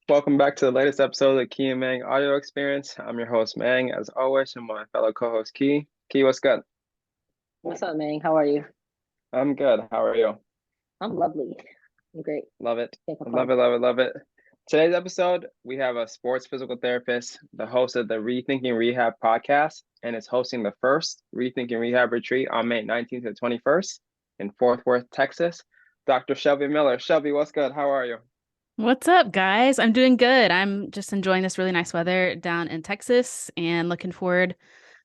Welcome back to the latest episode of the Key and Mang audio experience. I'm your host, Mang, as always, and my fellow co-host, Key. Key, what's good? What's up, man? How are you? I'm good. How are you? I'm lovely. I'm great. Love it. Can't Love complain. it, love it, love it. Today's episode, we have a sports physical therapist, the host of the Rethinking Rehab Podcast, and is hosting the first Rethinking Rehab Retreat on May 19th to 21st in Fort Worth, Texas. Dr. Shelbie Miller. Shelbie, what's good? How are you? What's up, guys? I'm doing good. I'm just enjoying this really nice weather down in Texas and looking forward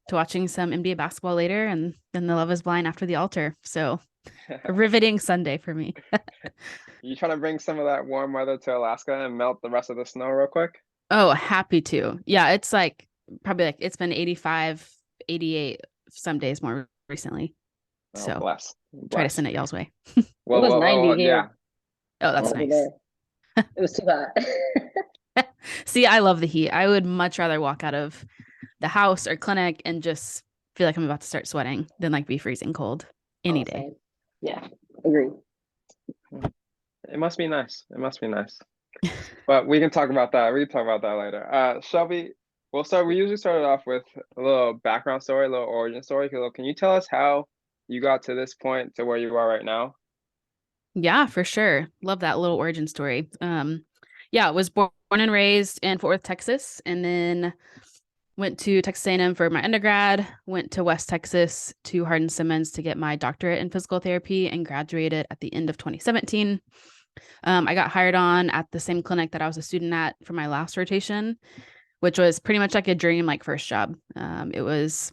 to watching some NBA basketball later and then the Love is Blind after the altar. So a riveting Sunday for me. You trying to bring some of that warm weather to Alaska and melt the rest of the snow real quick? Oh, happy to. Yeah, it's like probably like it's been 85, 88 some days more recently. Oh, So bless. try to send it y'all's way. It was 90 here. Yeah. Oh, that's Over nice. there. It was too hot. See, I love the heat. I would much rather walk out of the house or clinic and just feel like I'm about to start sweating than like be freezing cold any day. Same. Yeah, agree. It must be nice. It must be nice. But we can talk about that. We can talk about that later. Shelby, we usually started off with a little background story, a little origin story. Can you tell us how you got to this point to where you are right now? Yeah, for sure. Love that little origin story. Yeah, I was born and raised in Fort Worth, Texas, and then went to Texas A&M for my undergrad, went to West Texas to Hardin-Simmons to get my doctorate in physical therapy and graduated at the end of 2017. I got hired on at the same clinic that I was a student at for my last rotation, which was pretty much like a dream, like first job. It was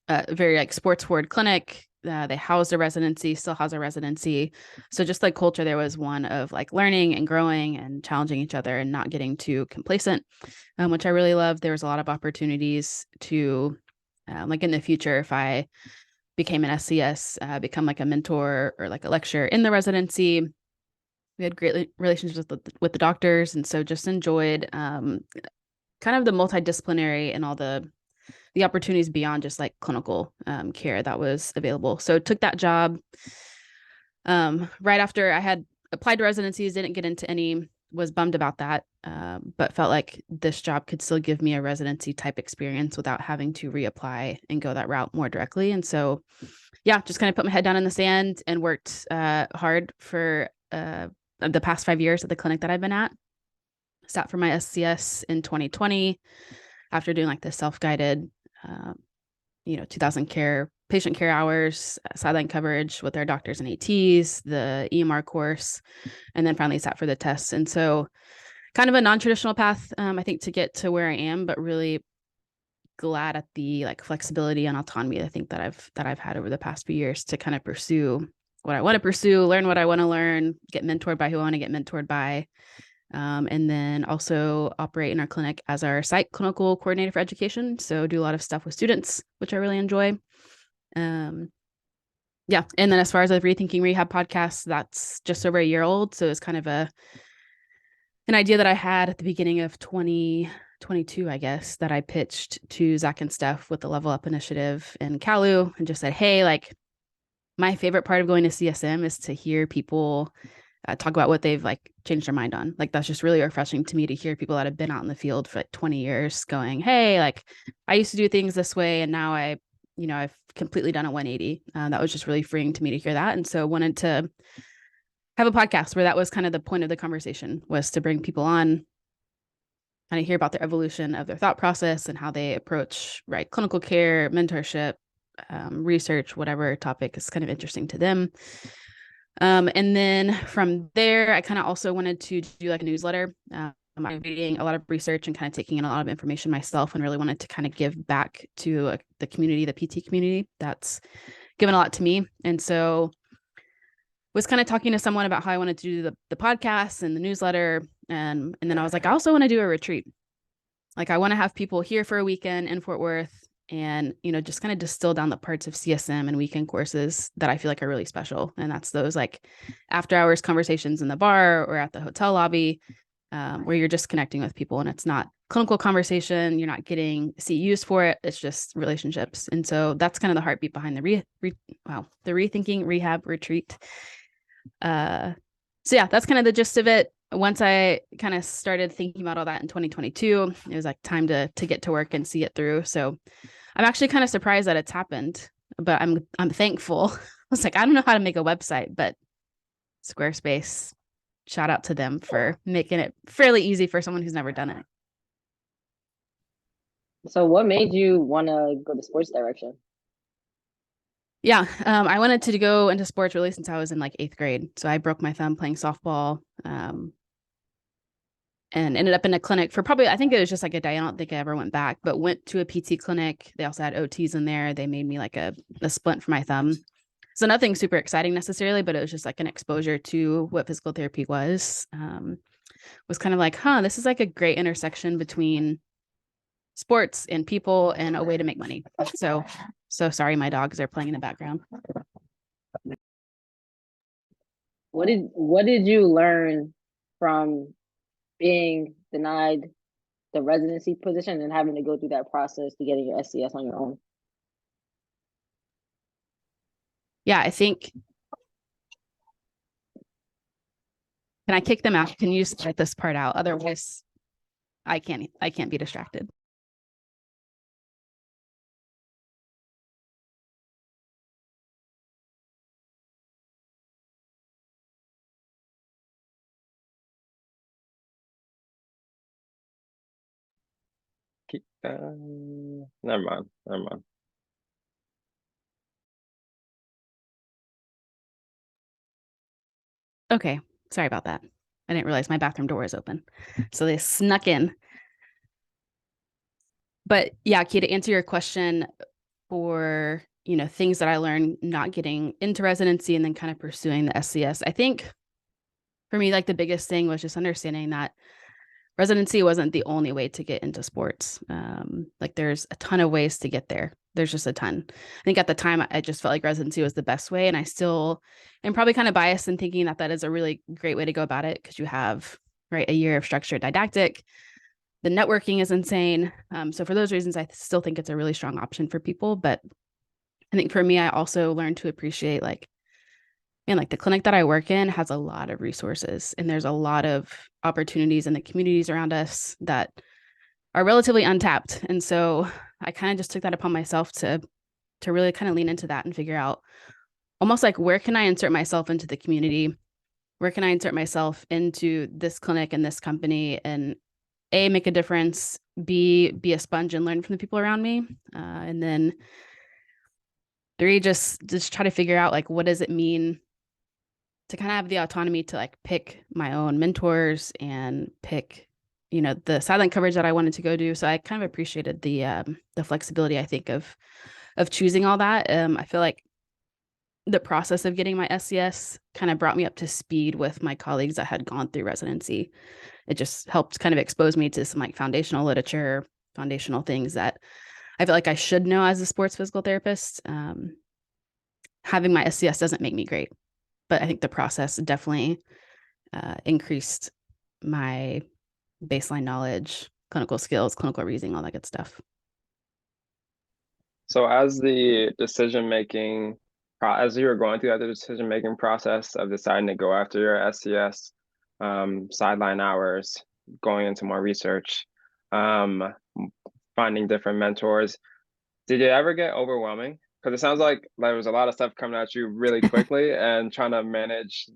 a very like sports forward clinic. They housed a residency, still house a residency. So just like culture, there was one of like learning and growing and challenging each other and not getting too complacent, which I really loved. There was a lot of opportunities to like in the future, if I became an SCS, become like a mentor or like a lecturer in the residency. We had great relationships with the doctors. And so just enjoyed kind of the multidisciplinary and all the opportunities beyond just like clinical care that was available. So took that job right after I had applied to residencies, didn't get into any, was bummed about that, but felt like this job could still give me a residency type experience without having to reapply and go that route more directly. And so, yeah, just kind of put my head down in the sand and worked hard for the past 5 years at the clinic that I've been at. Sat for my SCS in 2020 after doing like the self-guided 2000 patient care hours, sideline coverage with our doctors and ATs, the EMR course, and then finally sat for the tests. And so kind of a non-traditional path, I think, to get to where I am, but really glad at the like flexibility and autonomy I think that I've had over the past few years to kind of pursue what I want to pursue, learn what I want to learn, get mentored by who I want to get mentored by. And then also operate in our clinic as our site clinical coordinator for education. So do a lot of stuff with students, which I really enjoy. Yeah. And then as far as the Rethinking Rehab podcast, that's just over a year old. So it's kind of an idea that I had at the beginning of 2022, I guess, that I pitched to Zach and Steph with the Level Up initiative in Kalu and just said, hey, like my favorite part of going to CSM is to hear people talk about what they've like changed their mind on. Like that's just really refreshing to me to hear people that have been out in the field for like 20 years going, hey, like I used to do things this way and now I've completely done a 180. That was just really freeing to me to hear that. And so wanted to have a podcast where that was kind of the point of the conversation, was to bring people on, kind of hear about their evolution of their thought process and how they approach clinical care, mentorship, research, whatever topic is kind of interesting to them. And then from there, I kind of also wanted to do like a newsletter. I'm reading a lot of research and kind of taking in a lot of information myself, and really wanted to kind of give back to the community, the PT community that's given a lot to me. And so was kind of talking to someone about how I wanted to do the podcast and the newsletter. And then I was like, I also want to do a retreat. Like I want to have people here for a weekend in Fort Worth and, just kind of distill down the parts of CSM and weekend courses that I feel like are really special. And that's those like after hours conversations in the bar or at the hotel lobby, where you're just connecting with people and it's not clinical conversation. You're not getting CEUs for it. It's just relationships. And so that's kind of the heartbeat behind the Rethinking Rehab Retreat. So yeah, that's kind of the gist of it. once I kind of started thinking about all that in 2022, it was like time to get to work and see it through. So I'm actually kind of surprised that it's happened, but I'm thankful. I was like, I don't know how to make a website, but Squarespace, shout out to them for making it fairly easy for someone who's never done it. So what made you want to go the sports direction? Yeah, I wanted to go into sports really since I was in like 8th grade. So I broke my thumb playing softball, and ended up in a clinic for probably, I think it was just like a day. I don't think I ever went back, but went to a PT clinic. They also had OTs in there. They made me like a splint for my thumb. So nothing super exciting necessarily, but it was just like an exposure to what physical therapy was kind of like, this is like a great intersection between sports and people and a way to make money. So sorry, my dogs are playing in the background. What did you learn from being denied the residency position and having to go through that process to getting your SCS on your own? Yeah, I think. Can I kick them out? Can you just get this part out? Otherwise, I can't be distracted. Never mind. Okay, sorry about that. I didn't realize my bathroom door was open, so they snuck in. But yeah, Key, to answer your question, for things that I learned not getting into residency and then kind of pursuing the SCS, I think for me, like the biggest thing was just understanding that residency wasn't the only way to get into sports. Like there's a ton of ways to get there. There's just a ton. I think at the time I just felt like residency was the best way. And I still am probably kind of biased in thinking that is a really great way to go about it, because you have a year of structured didactic. The networking is insane. So for those reasons, I still think it's a really strong option for people. But I think for me, I also learned to appreciate like the clinic that I work in has a lot of resources, and there's a lot of opportunities in the communities around us that are relatively untapped. And so I kind of just took that upon myself to really kind of lean into that and figure out almost like, where can I insert myself into the community? Where can I insert myself into this clinic and this company, and A, make a difference, B, be a sponge and learn from the people around me. And then 3, just try to figure out like, what does it mean to kind of have the autonomy to like pick my own mentors and pick, the sideline coverage that I wanted to go do. So I kind of appreciated the flexibility, I think, of choosing all that. I feel like the process of getting my SCS kind of brought me up to speed with my colleagues that had gone through residency. It just helped kind of expose me to some like foundational literature, foundational things that I feel like I should know as a sports physical therapist. Having my SCS doesn't make me great, but I think the process definitely increased my baseline knowledge, clinical skills, clinical reasoning, all that good stuff. So as the decision-making, as you were going through that decision-making process of deciding to go after your SCS, sideline hours, going into more research, finding different mentors, did it ever get overwhelming? Because it sounds like there was a lot of stuff coming at you really quickly and trying to manage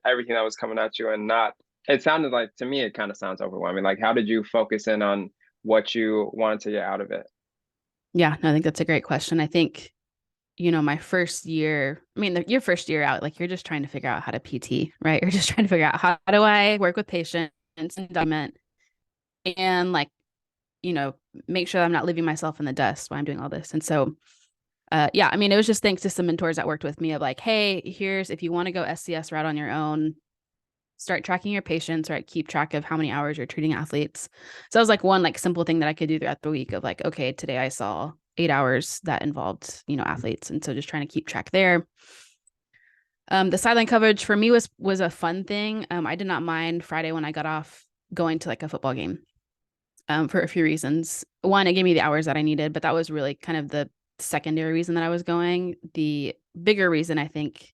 everything that was coming at you, and not, it sounded like, to me, it kind of sounds overwhelming. Like, how did you focus in on what you wanted to get out of it? Yeah, no, I think that's a great question. I think, my first year, your first year out, like you're just trying to figure out how to PT, right? You're just trying to figure out, how do I work with patients and document and like, make sure I'm not leaving myself in the dust while I'm doing all this. And so, it was just thanks to some mentors that worked with me of like, hey, if you want to go SCS route on your own, start tracking your patients, right? Keep track of how many hours you're treating athletes. So that was like one like simple thing that I could do throughout the week of like, okay, today I saw 8 hours that involved, athletes. And so just trying to keep track there. The sideline coverage for me was a fun thing. I did not mind Friday when I got off going to like a football game, for a few reasons. One, it gave me the hours that I needed, but that was really kind of the secondary reason that I was going. The bigger reason, I think,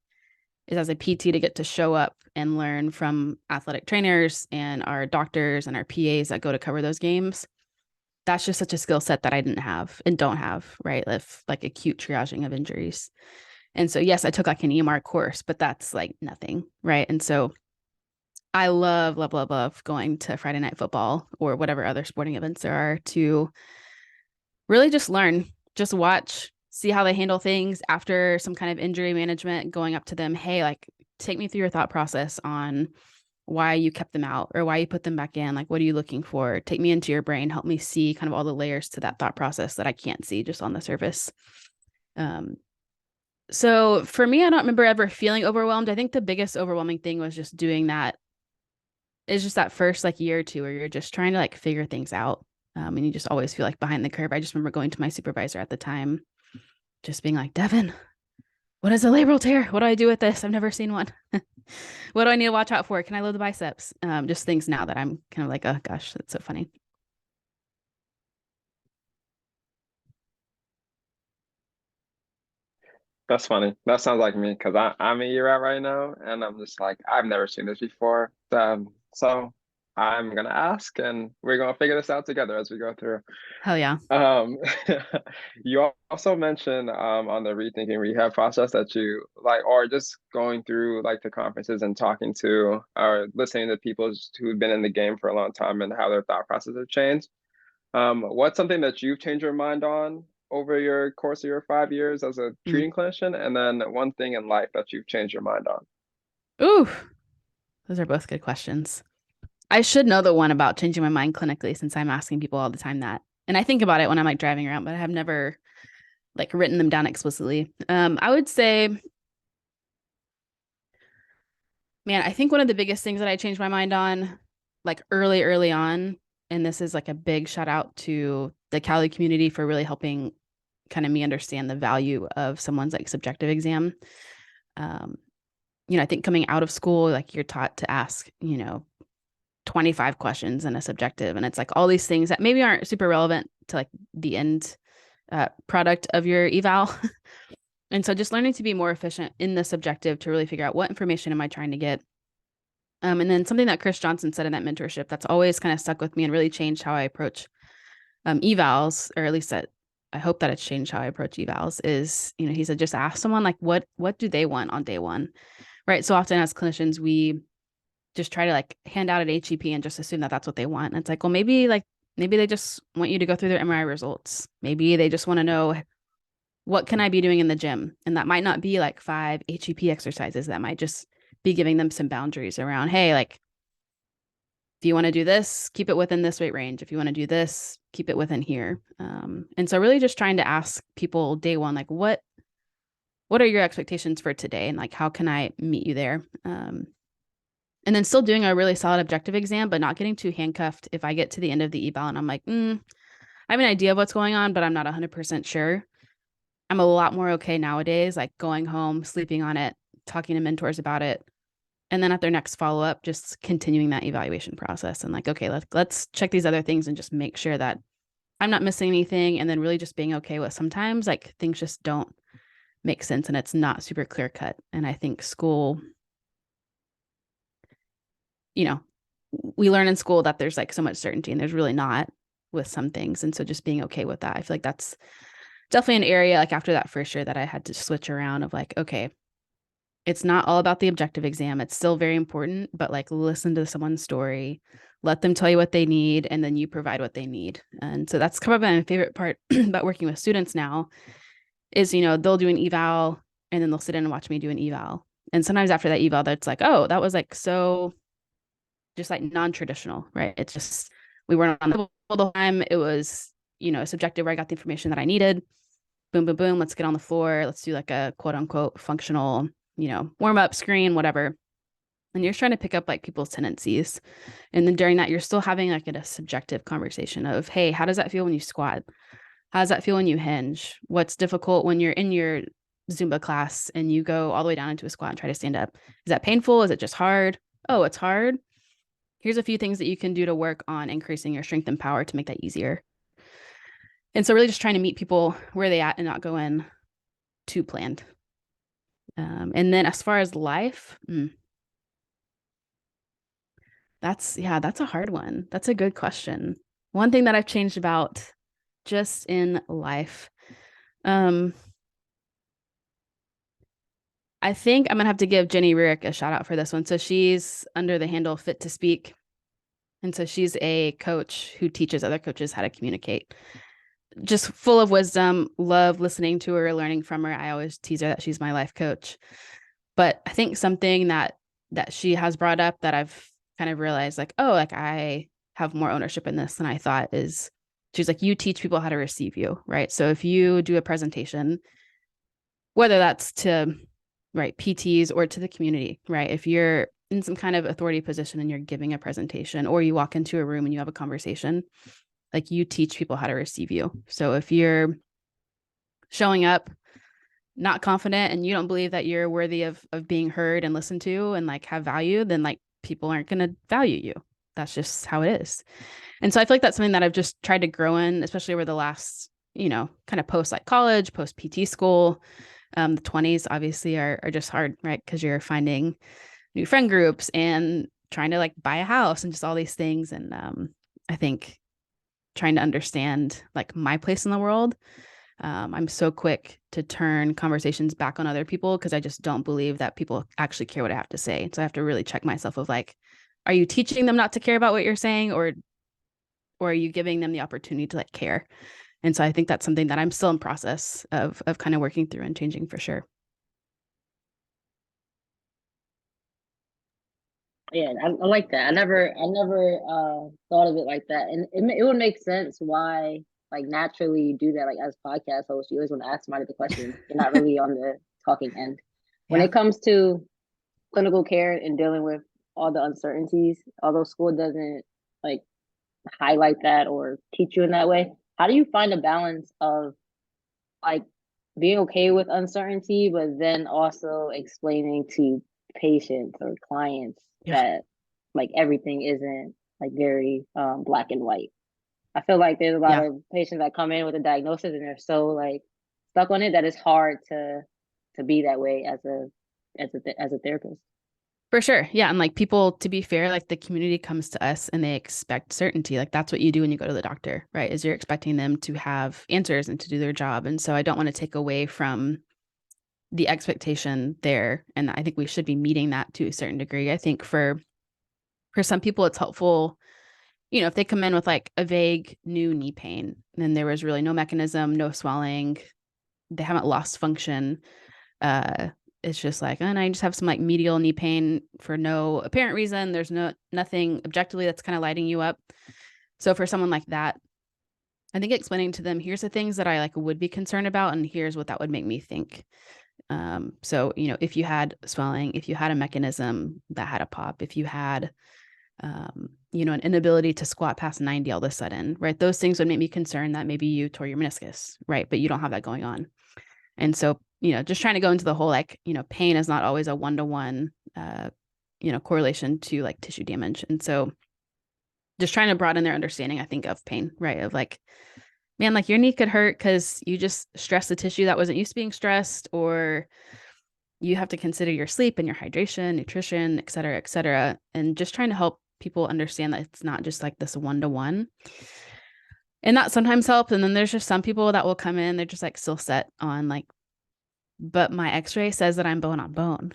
is as a PT to get to show up and learn from athletic trainers and our doctors and our PAs that go to cover those games. That's just such a skill set that I didn't have and don't have, right? If like acute triaging of injuries. And so, yes, I took like an EMR course, but that's like nothing, right? And so I love, love, love, love going to Friday night football or whatever other sporting events there are to really just learn, just watch, see how they handle things after some kind of injury management, going up to them, hey, like take me through your thought process on why you kept them out or why you put them back in. Like, what are you looking for? Take me into your brain, help me see kind of all the layers to that thought process that I can't see just on the surface. So for me, I don't remember ever feeling overwhelmed. I think the biggest overwhelming thing was just doing that. It's just that first like year or two where you're just trying to like figure things out. And you just always feel like behind the curve. I just remember going to my supervisor at the time, just being like, Devin, what is a labral tear? What do I do with this? I've never seen one. What do I need to watch out for? Can I load the biceps? Just things now that I'm kind of like, oh gosh, that's so funny. That's funny. That sounds like me because I'm a year out right now, and I'm just like, I've never seen this before. So I'm gonna ask, and we're gonna figure this out together as we go through. Hell yeah. Um, you also mentioned on the Rethinking Rehab process that you like, or just going through like the conferences and talking to or listening to people who've been in the game for a long time and how their thought process have changed. What's something that you've changed your mind on over your course of your 5 years as a treating clinician, and then one thing in life that you've changed your mind on? Ooh, those are both good questions. I should know the one about changing my mind clinically since I'm asking people all the time that. And I think about it when I'm like driving around, but I have never like written them down explicitly. I would say, man, I think one of the biggest things that I changed my mind on, like early on, and this is like a big shout out to the Cali community for really helping kind of me understand the value of someone's like subjective exam. I think coming out of school, like you're taught to ask, 25 questions in a subjective. And it's like all these things that maybe aren't super relevant to like the end product of your eval. And so just learning to be more efficient in the subjective to really figure out what information am I trying to get. And then something that Chris Johnson said in that mentorship that's always kind of stuck with me and really changed how I approach evals, or at least that I hope that it's changed how I approach evals is, he said, just ask someone like, what do they want on day one? Right. So often as clinicians, we just try to like hand out an HEP and just assume that that's what they want. And it's like, well, maybe they just want you to go through their MRI results. Maybe they just want to know what can I be doing in the gym? And that might not be like 5 HEP exercises. That might just be giving them some boundaries around, hey, like, if you want to do this, keep it within this weight range. If you want to do this, keep it within here. And so really just trying to ask people day one, like, what are your expectations for today? And like, how can I meet you there? And then still doing a really solid objective exam, but not getting too handcuffed. If I get to the end of the eval and I'm like, I have an idea of what's going on, but I'm not 100% sure. I'm a lot more okay nowadays, like going home, sleeping on it, talking to mentors about it. And then at their next follow-up, just continuing that evaluation process and like, okay, let's check these other things and just make sure that I'm not missing anything. And then really just being okay with sometimes like things just don't make sense and it's not super clear cut. And I think school, we learn in school that there's like so much certainty and there's really not with some things. And so just being okay with that. I feel like that's definitely an area like after that first year that I had to switch around of like, okay, it's not all about the objective exam. It's still very important, but like listen to someone's story, let them tell you what they need, and then you provide what they need. And so that's kind of my favorite part about working with students now is, they'll do an eval and then they'll sit in and watch me do an eval. And sometimes after that eval, that's like, oh, that was like so just like non-traditional, right? It's just, we weren't on the whole time. It was, subjective where I got the information that I needed. Boom, boom, boom. Let's get on the floor. Let's do like a quote unquote functional, warm up screen, whatever. And you're trying to pick up like people's tendencies. And then during that, you're still having like a subjective conversation of, hey, how does that feel when you squat? How does that feel when you hinge? What's difficult when you're in your Zumba class and you go all the way down into a squat and try to stand up? Is that painful? Is it just hard? Oh, it's hard. Here's a few things that you can do to work on increasing your strength and power to make that easier. And so really just trying to meet people where they at and not go in too planned. And then as far as life, that's a hard one. That's a good question. One thing that I've changed about just in life, I think I'm gonna have to give Jenny Rick a shout out for this one. So she's under the handle Fit to Speak. And so she's a coach who teaches other coaches how to communicate. Just full of wisdom, love listening to her, learning from her. I always tease her that she's my life coach. But I think something that she has brought up that I've kind of realized, like, oh, like I have more ownership in this than I thought, is she's like, you teach people how to receive you, right? So if you do a presentation, whether that's to PTs or to the community, right? If you're in some kind of authority position and you're giving a presentation, or you walk into a room and you have a conversation, like you teach people how to receive you. So if you're showing up not confident and you don't believe that you're worthy of being heard and listened to and like have value, then like people aren't going to value you. That's just how it is. And so I feel like that's something that I've just tried to grow in, especially over the last, kind of post like college, post PT school. The 20s obviously are just hard, right? Because you're finding new friend groups and trying to like buy a house and just all these things. And I think trying to understand like my place in the world. I'm so quick to turn conversations back on other people because I just don't believe that people actually care what I have to say. So I have to really check myself of like, are you teaching them not to care about what you're saying, or are you giving them the opportunity to like care? And so I think that's something that I'm still in process of kind of working through and changing for sure. Yeah, I like that. I never thought of it like that, and it would make sense why, like, naturally you do that. Like, as podcast host, you always want to ask somebody the question. You're not really on the talking end. When it comes to clinical care and dealing with all the uncertainties, although school doesn't like highlight that or teach you in that way, how do you find a balance of like being okay with uncertainty, but then also explaining to patients or clients that like everything isn't like very black and white? I feel like there's a lot of patients that come in with a diagnosis and they're so like stuck on it that it's hard to be that way as a therapist. For sure. Yeah. And like people, to be fair, like the community comes to us and they expect certainty. Like that's what you do when you go to the doctor, right? Is you're expecting them to have answers and to do their job. And so I don't want to take away from the expectation there. And I think we should be meeting that to a certain degree. I think for some people, it's helpful, if they come in with like a vague new knee pain, and there was really no mechanism, no swelling, they haven't lost function. It's just like, and I just have some like medial knee pain for no apparent reason. There's nothing objectively that's kind of lighting you up. So for someone like that, I think explaining to them, here's the things that I like would be concerned about, and here's what that would make me think. So, if you had swelling, if you had a mechanism that had a pop, if you had, an inability to squat past 90 all of a sudden, right? Those things would make me concerned that maybe you tore your meniscus, right? But you don't have that going on. And so, just trying to go into the whole, like, pain is not always a one-to-one, correlation to like tissue damage. And so just trying to broaden their understanding, I think, of pain, right? Of like, man, like your knee could hurt because you just stressed the tissue that wasn't used to being stressed, or you have to consider your sleep and your hydration, nutrition, et cetera, et cetera. And just trying to help people understand that it's not just like this one-to-one. And that sometimes helps. And then there's just some people that will come in, they're just like still set on like, but my x-ray says that I'm bone on bone.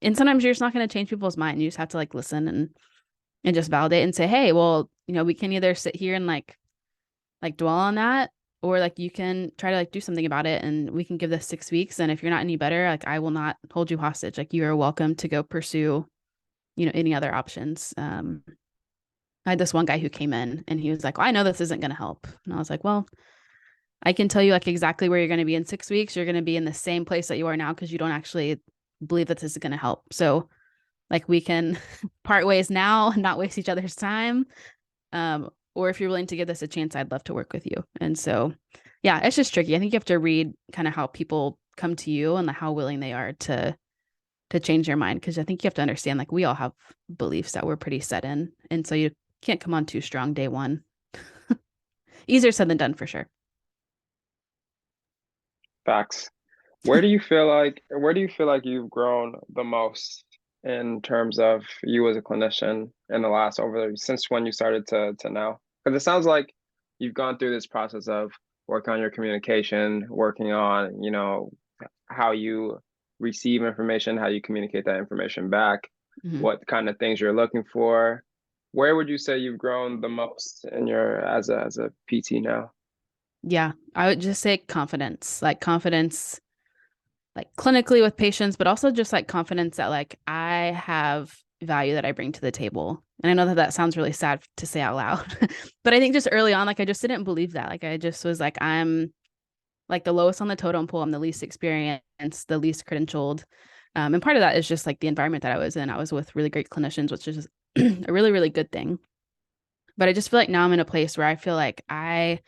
And sometimes you're just not going to change people's mind. You just have to like listen and just validate and say, hey, well, we can either sit here and like dwell on that, or like you can try to like do something about it, and we can give this 6 weeks. And if you're not any better, like I will not hold you hostage. Like you are welcome to go pursue, any other options. I had this one guy who came in and he was like, well, I know this isn't going to help. And I was like, well, I can tell you like exactly where you're going to be in 6 weeks. You're going to be in the same place that you are now because you don't actually believe that this is going to help. So like we can part ways now and not waste each other's time. Or if you're willing to give this a chance, I'd love to work with you. And so, yeah, it's just tricky. I think you have to read kind of how people come to you and how willing they are to change your mind. Cause I think you have to understand, like we all have beliefs that we're pretty set in. And so you can't come on too strong day one. Easier said than done for sure. Facts. where do you feel like you've grown the most in terms of you as a clinician in the last over since when you started to now? Because it sounds like you've gone through this process of working on your communication, working on, how you receive information, how you communicate that information back, Mhm. what kind of things you're looking for. Where would you say you've grown the most in your as a PT now? Yeah, I would just say confidence, like clinically with patients, but also just like confidence that like I have value that I bring to the table. And I know that that sounds really sad to say out loud, but I think just early on, like I just didn't believe that. Like I just was like, I'm like the lowest on the totem pole. I'm the least experienced, the least credentialed. And part of that is just like the environment that I was in. I was with really great clinicians, which is a really, really good thing. But I just feel like now I'm in a place where I feel like I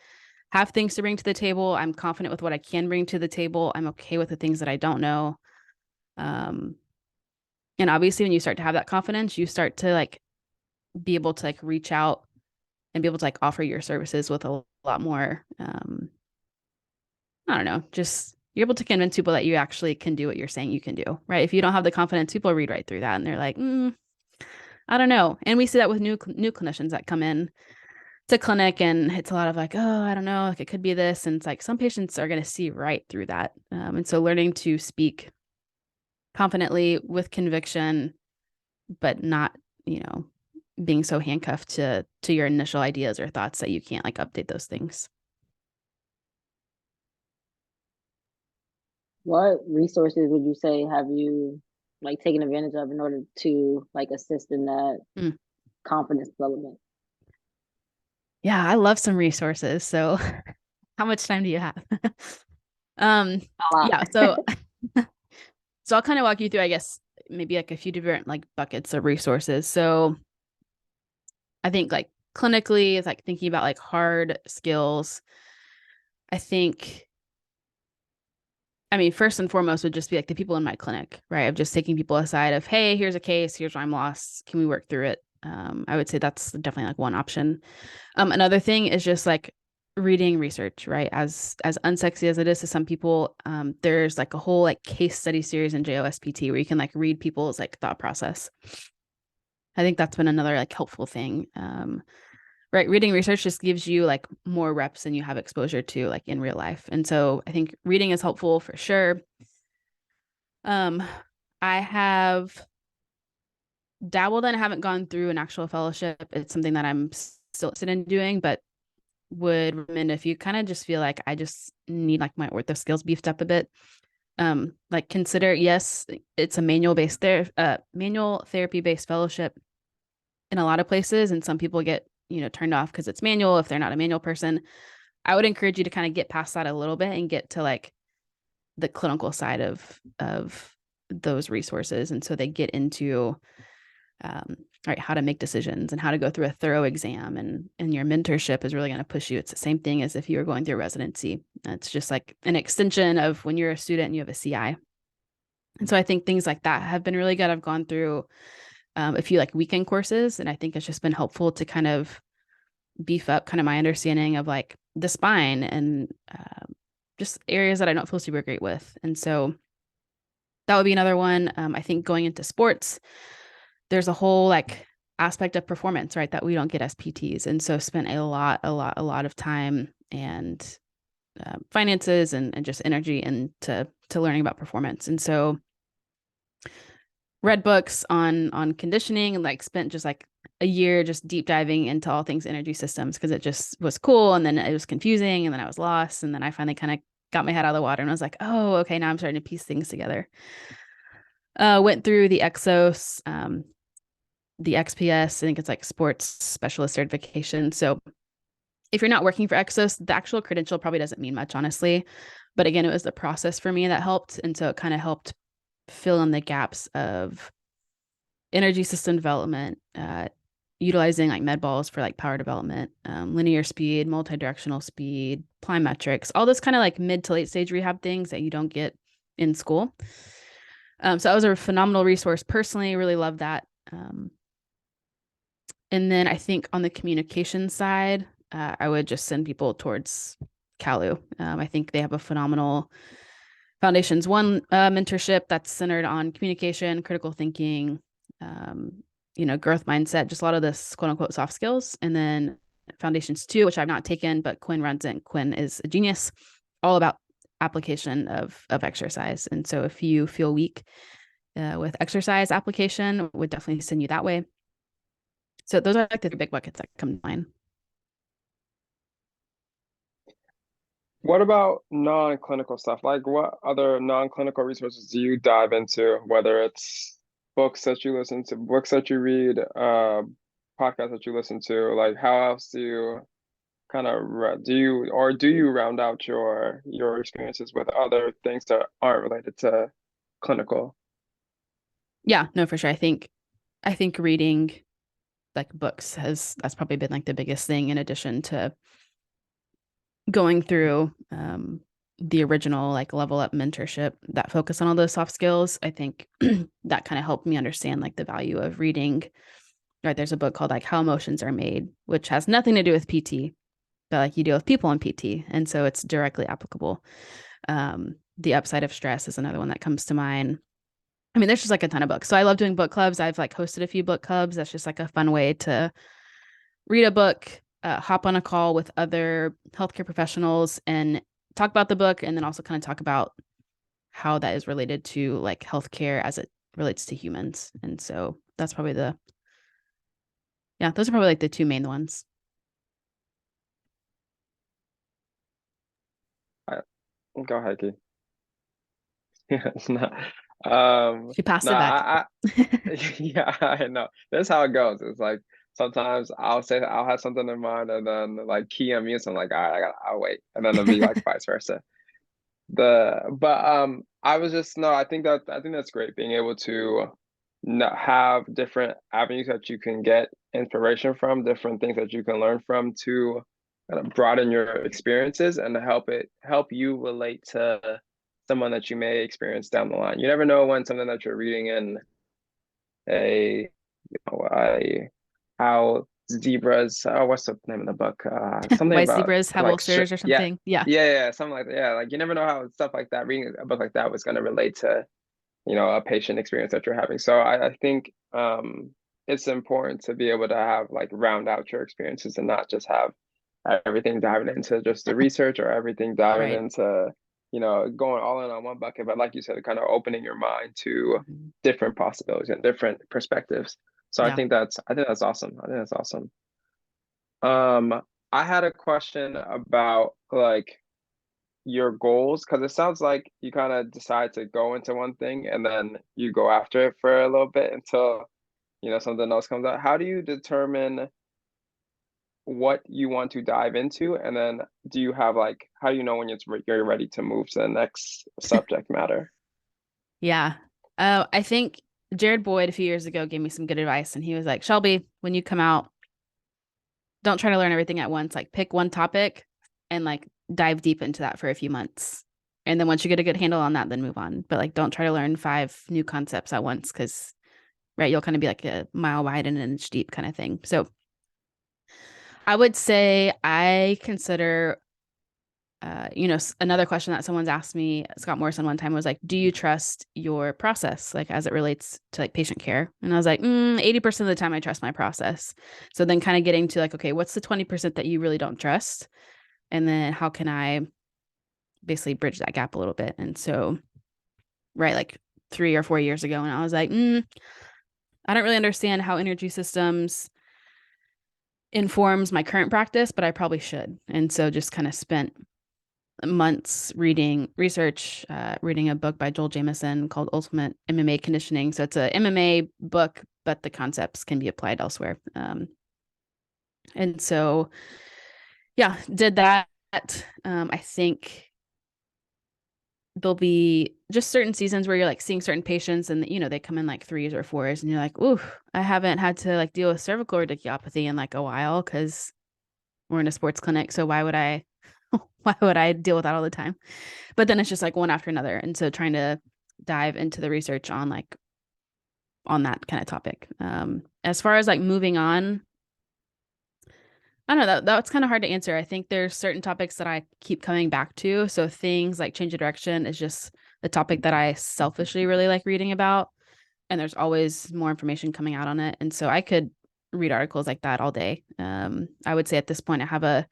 have things to bring to the table. I'm confident with what I can bring to the table. I'm okay with the things that I don't know. Um, and obviously when you start to have that confidence, you start to like be able to like reach out and be able to like offer your services with a lot more I don't know, just you're able to convince people that you actually can do what you're saying you can do, right? If you don't have the confidence, people read right through that and they're like, I don't know. And we see that with new clinicians that come in to clinic, and it's a lot of like, oh, I don't know, like it could be this, and it's like some patients are going to see right through that. And so learning to speak confidently with conviction, but not, you know, being so handcuffed to your initial ideas or thoughts that you can't like update those things. What resources would you say have you like taken advantage of in order to like assist in that Mm. confidence development? Yeah, I love some resources. So how much time do you have? um, A lot. yeah, so so I'll kind of walk you through, I guess, maybe like a few different like buckets of resources. So I think like clinically is like thinking about like hard skills. I think, I mean, first and foremost would just be like the people in my clinic, right? Of just taking people aside of, hey, here's a case, here's why I'm lost. Can we work through it? I would say that's definitely like one option. Another thing is just like reading research, right? As unsexy as it is to some people, there's like a whole like case study series in JOSPT where you can like read people's like thought process. I think that's been another like helpful thing. Right, reading research just gives you like more reps than you have exposure to like in real life, and so I think reading is helpful for sure. I have dabbled and haven't gone through an actual fellowship. It's something that I'm still interested in doing, but would recommend if you kind of just feel like I just need like my ortho skills beefed up a bit. Like consider, yes, it's a manual therapy based fellowship in a lot of places, and some people get, you know, turned off because it's manual if they're not a manual person. I would encourage you to kind of get past that a little bit and get to like the clinical side of those resources, and so they get into right, how to make decisions and how to go through a thorough exam, and your mentorship is really going to push you. It's the same thing as if you were going through residency. It's just like an extension of when you're a student and you have a CI. And so I think things like that have been really good. I've gone through a few like weekend courses, and I think it's just been helpful to kind of beef up kind of my understanding of like the spine and just areas that I don't feel super great with. And so that would be another one. I think going into sports, there's a whole like aspect of performance, right, that we don't get as PTs. And so spent a lot of time and finances and just energy into learning about performance. And so read books on conditioning and like spent just like a year just deep diving into all things energy systems because it just was cool. And then it was confusing, and then I was lost. And then I finally kind of got my head out of the water and I was like, oh, okay, now I'm starting to piece things together. Went through the Exos, the XPS, I think it's like sports specialist certification. So if you're not working for Exos, the actual credential probably doesn't mean much, honestly. But again, it was the process for me that helped. And so it kind of helped fill in the gaps of energy system development, utilizing like med balls for like power development, linear speed, multi-directional speed, plyometrics, all those kind of like mid to late stage rehab things that you don't get in school. So that was a phenomenal resource. Personally, really love that. And then I think on the communication side, I would just send people towards CALU. I think they have a phenomenal Foundations 1 mentorship that's centered on communication, critical thinking, growth mindset, just a lot of this quote unquote soft skills. And then Foundations 2, which I've not taken, but Quinn runs it. Quinn is a genius, all about application of exercise. And so if you feel weak with exercise application, would definitely send you that way. So those are like the big buckets that come to mind. What about non-clinical stuff? Like what other non-clinical resources do you dive into, whether it's books that you listen to, books that you read, podcasts that you listen to? Like how else do you kind of do you round out your experiences with other things that aren't related to clinical? Yeah, no, for sure. I think reading like books that's probably been like the biggest thing, in addition to going through the original like level up mentorship that focus on all those soft skills. I think that kind of helped me understand like the value of reading. Right, there's a book called like How Emotions Are Made, which has nothing to do with PT, but like you deal with people in PT, and so it's directly applicable. The Upside of Stress is another one that comes to mind. I mean, there's just like a ton of books. So I love doing book clubs. I've like hosted a few book clubs. That's just like a fun way to read a book, hop on a call with other healthcare professionals and talk about the book, and then also kind of talk about how that is related to like healthcare as it relates to humans. And so that's probably those are probably like the two main ones. Go ahead, Key. Yeah, it's not. She passed No, it back. yeah, I know. That's how it goes. It's like sometimes I'll have something in mind, and then like key on me, so I'm like, all right, I'll wait, and then it'll be like vice versa. I was just no, I think that's great being able to not have different avenues that you can get inspiration from, different things that you can learn from to kind of broaden your experiences and to help you relate to someone that you may experience down the line. You never know when something that you're reading in a how zebras, what's the name of the book, something White about zebras have like ulcers or yeah, something. Yeah. yeah, something like that. Yeah, like you never know how stuff like that, reading a book like that was going to relate to a patient experience that you're having. So I think it's important to be able to have like round out your experiences and not just have everything diving into just the research or everything diving Right. into going all in on one bucket, but like you said, kind of opening your mind to different possibilities and different perspectives. So Yeah. I think that's awesome. I think that's awesome. I had a question about like your goals, because it sounds like you kind of decide to go into one thing and then you go after it for a little bit until something else comes out. How do you determine what you want to dive into, and then do you have like how do you know when you're ready to move to the next subject matter? Yeah. I think Jared Boyd a few years ago gave me some good advice, and he was like, Shelby, when you come out, don't try to learn everything at once. Like pick one topic and like dive deep into that for a few months. And then once you get a good handle on that, then move on. But like don't try to learn 5 new concepts at once, because right, you'll kind of be like a mile wide and an inch deep kind of thing. So I would say I consider another question that someone's asked me, Scott Morrison, one time was like, do you trust your process, like as it relates to like patient care? And I was like, 80% of the time I trust my process. So then kind of getting to like, okay, what's the 20% that you really don't trust? And then how can I basically bridge that gap a little bit? And so, right, like 3 or 4 years ago, and I was like, I don't really understand how energy systems informs my current practice, but I probably should. And so just kind of spent months reading a book by Joel Jameson called Ultimate MMA Conditioning. So it's a MMA book, but the concepts can be applied elsewhere. And so, yeah, did that. I think there'll be just certain seasons where you're like seeing certain patients and they come in like 3s or 4s and you're like, ooh, I haven't had to like deal with cervical radiculopathy in like a while because we're in a sports clinic. So why would I deal with that all the time? But then it's just like one after another. And so trying to dive into the research on that kind of topic. As far as like moving on, I don't know, that's kind of hard to answer. I think there's certain topics that I keep coming back to. So things like change of direction is just a topic that I selfishly really like reading about, and there's always more information coming out on it. And so I could read articles like that all day. I would say at this point I have a